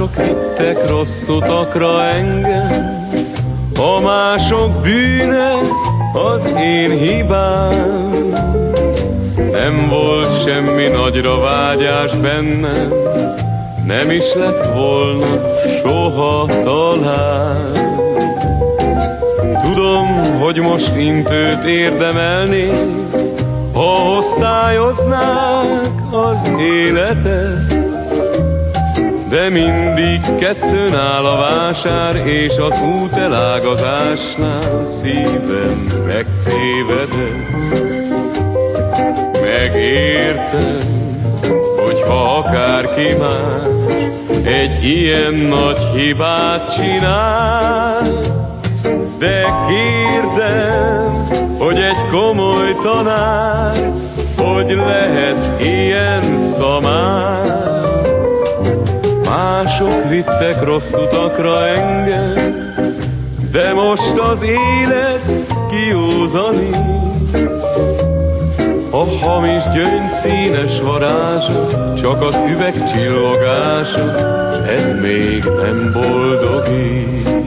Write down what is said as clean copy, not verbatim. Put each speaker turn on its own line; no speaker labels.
Mások vittek rossz utakra engem, a mások bűne az én hibám. Nem volt semmi nagyra vágyás bennem, nem is lett volna soha talán. Tudom, hogy most intőt érdemelnék, ha osztályoznák az életet, de mindig kettőn áll a vásár, és az út elágazásnál szívem megtévedett. Megértem, hogyha akárki más egy ilyen nagy hibát csinál, de kérdem, hogy egy komoly tanár hogy lehet ilyen szamár. Mások vittek rossz utakra engem, de most az élet kiúzanít. A hamis gyöngy színes varázsa, csak az üveg csillogása, s ez még nem boldogít.